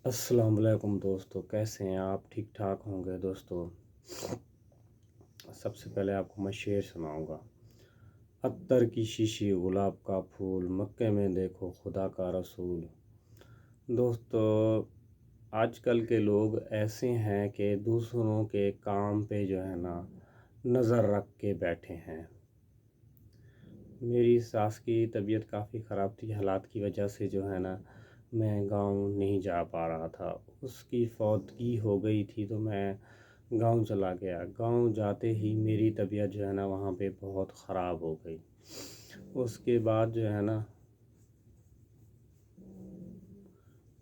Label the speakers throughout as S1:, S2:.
S1: السلام علیکم دوستو، کیسے ہیں آپ؟ ٹھیک ٹھاک ہوں گے دوستو؟ سب سے پہلے آپ کو میں شعر سناؤں گا۔ عطر کی شیشی گلاب کا پھول، مکے میں دیکھو خدا کا رسول۔ دوستو، آج کل کے لوگ ایسے ہیں کہ دوسروں کے کام پہ جو ہے نا نظر رکھ کے بیٹھے ہیں۔ میری ساس کی طبیعت کافی خراب تھی، حالات کی وجہ سے جو ہے نا میں گاؤں نہیں جا پا رہا تھا۔ اس کی فوتگی ہو گئی تھی تو میں گاؤں چلا گیا۔ گاؤں جاتے ہی میری طبیعت جو ہے نا وہاں پہ بہت خراب ہو گئی۔ اس کے بعد جو ہے نا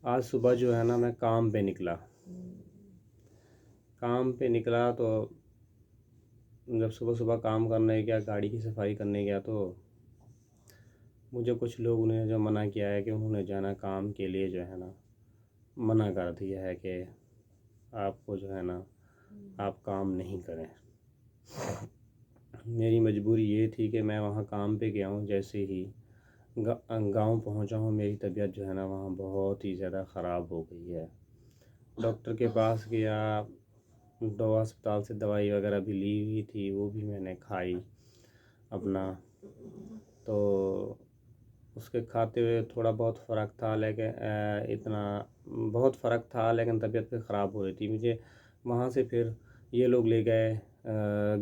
S1: آج صبح جو ہے نا میں کام پہ نکلا تو جب صبح کام کرنے گیا، گاڑی کی صفائی کرنے گیا تو مجھے کچھ لوگوں نے جو منع کیا ہے کہ انہوں نے جانا کام کے لیے جو ہے نا منع کر دیا ہے کہ آپ کو جو ہے نا آپ کام نہیں کریں۔ میری مجبوری یہ تھی کہ میں وہاں کام پہ گیا ہوں۔ جیسے ہی گاؤں پہنچا ہوں میری طبیعت جو ہے نا وہاں بہت ہی زیادہ خراب ہو گئی ہے۔ ڈاکٹر کے پاس گیا، دوا ہسپتال سے دوائی وغیرہ بھی لی ہوئی تھی، وہ بھی میں نے کھائی اپنا۔ تو اس کے کھاتے ہوئے تھوڑا بہت فرق تھا، لیکن بہت فرق تھا، لیکن طبیعت پھر خراب ہو رہی تھی۔ مجھے وہاں سے پھر یہ لوگ لے گئے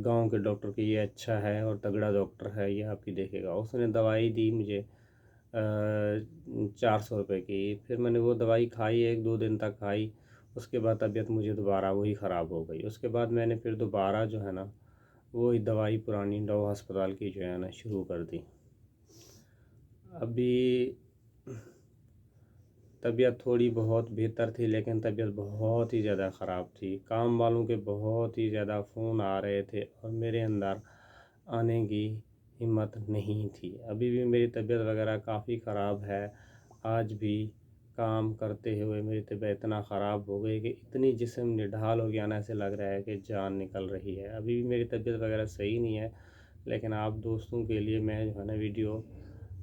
S1: گاؤں کے ڈاکٹر کے، یہ اچھا ہے اور تگڑا ڈاکٹر ہے، یہ آپ کی دیکھے گا۔ اس نے دوائی دی مجھے 400 روپے کی۔ پھر میں نے وہ دوائی کھائی، 1-2 دن تک کھائی۔ اس کے بعد طبیعت مجھے دوبارہ وہی خراب ہو گئی۔ اس کے بعد میں نے پھر دوبارہ جو ہے نا وہی دوائی پرانی ڈو ہسپتال کی جو ہے نا شروع کر دی۔ ابھی طبیعت تھوڑی بہت بہتر تھی، لیکن طبیعت بہت ہی زیادہ خراب تھی۔ کام والوں کے بہت ہی زیادہ فون آ رہے تھے اور میرے اندر آنے کی ہمت نہیں تھی۔ ابھی بھی میری طبیعت وغیرہ کافی خراب ہے۔ آج بھی کام کرتے ہوئے میری طبیعت اتنا خراب ہو گئی کہ اتنی جسم نڈھال ہو گیا نا، ایسے لگ رہا ہے کہ جان نکل رہی ہے۔ ابھی بھی میری طبیعت وغیرہ صحیح نہیں ہے، لیکن آپ دوستوں کے لیے میں جو ہے نا ویڈیو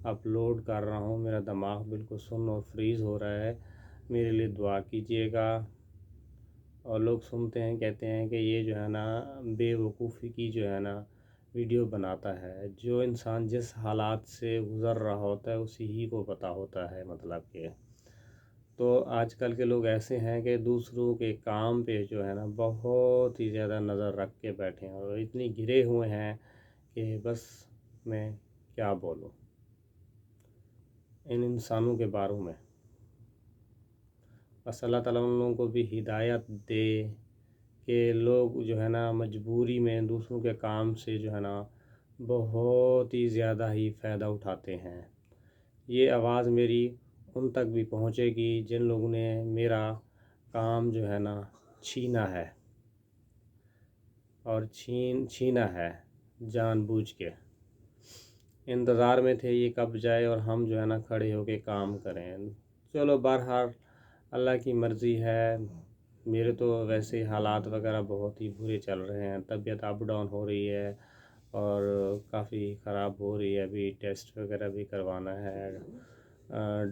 S1: اپلوڈ کر رہا ہوں۔ میرا دماغ بالکل سن اور فریز ہو رہا ہے، میرے لیے دعا کیجیے گا۔ اور لوگ سنتے ہیں، کہتے ہیں کہ یہ جو ہے نا بے وقوفی کی جو ہے نا ویڈیو بناتا ہے۔ جو انسان جس حالات سے گزر رہا ہوتا ہے اسی ہی کو پتہ ہوتا ہے، مطلب کہ تو آج کل کے لوگ ایسے ہیں کہ دوسروں کے کام پہ جو ہے نا بہت ہی زیادہ نظر رکھ کے بیٹھے ہیں اور اتنی گرے ہوئے ہیں کہ بس میں کیا بولوں ان انسانوں کے بارے میں۔ بس اللہ تعالیٰ ان لوگوں کو بھی ہدایت دے کہ لوگ جو ہے نا مجبوری میں دوسروں کے کام سے جو ہے نا بہت ہی زیادہ ہی فائدہ اٹھاتے ہیں۔ یہ آواز میری ان تک بھی پہنچے گی جن لوگوں نے میرا کام جو ہے نا چھینا ہے، اور چھینا ہے جان بوجھ کے۔ انتظار میں تھے یہ کب جائے اور ہم جو ہے نا کھڑے ہو کے کام کریں۔ چلو بہرحال اللہ کی مرضی ہے۔ میرے تو ویسے حالات وغیرہ بہت ہی برے چل رہے ہیں، طبیعت اپ ڈاؤن ہو رہی ہے اور کافی خراب ہو رہی ہے۔ ابھی ٹیسٹ وغیرہ بھی کروانا ہے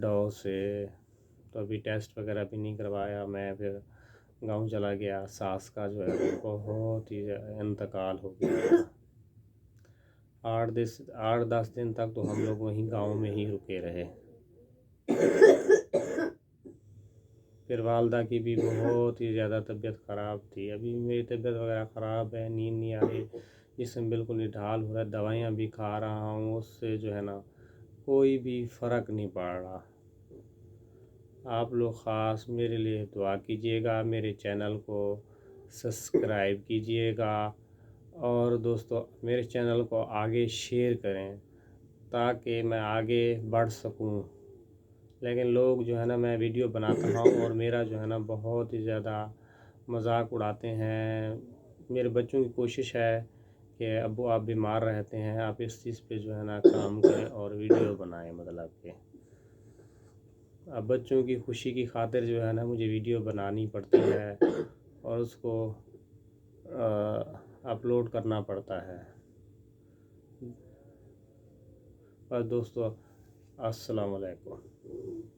S1: ڈو سے، تو ابھی ٹیسٹ وغیرہ بھی نہیں کروایا۔ میں پھر گاؤں چلا گیا، ساس کا جو ہے بہت ہی انتقال ہو گیا۔ 8-10 دن تک تو ہم لوگ وہیں گاؤں میں ہی رکے رہے۔ پھر والدہ کی بھی بہت ہی زیادہ طبیعت خراب تھی۔ ابھی میری طبیعت وغیرہ خراب ہے، نیند نہیں آ رہی، جسم بالکل نڈھال ہو رہا ہے۔ دوائیاں بھی کھا رہا ہوں، اس سے جو ہے نا کوئی بھی فرق نہیں پڑ رہا۔ آپ لوگ خاص میرے لیے دعا کیجیے گا، میرے چینل کو سبسکرائب کیجیے گا، اور دوستو میرے چینل کو آگے شیئر کریں تاکہ میں آگے بڑھ سکوں۔ لیکن لوگ جو ہے نا میں ویڈیو بناتا ہوں اور میرا جو ہے نا بہت ہی زیادہ مذاق اڑاتے ہیں۔ میرے بچوں کی کوشش ہے کہ ابو آپ بیمار رہتے ہیں، آپ اس چیز پہ جو ہے نا کام کریں اور ویڈیو بنائیں، مطلب کہ اب بچوں کی خوشی کی خاطر جو ہے نا مجھے ویڈیو بنانی پڑتی ہے اور اس کو اپلوڈ کرنا پڑتا ہے۔ بس دوستو، السلام علیکم۔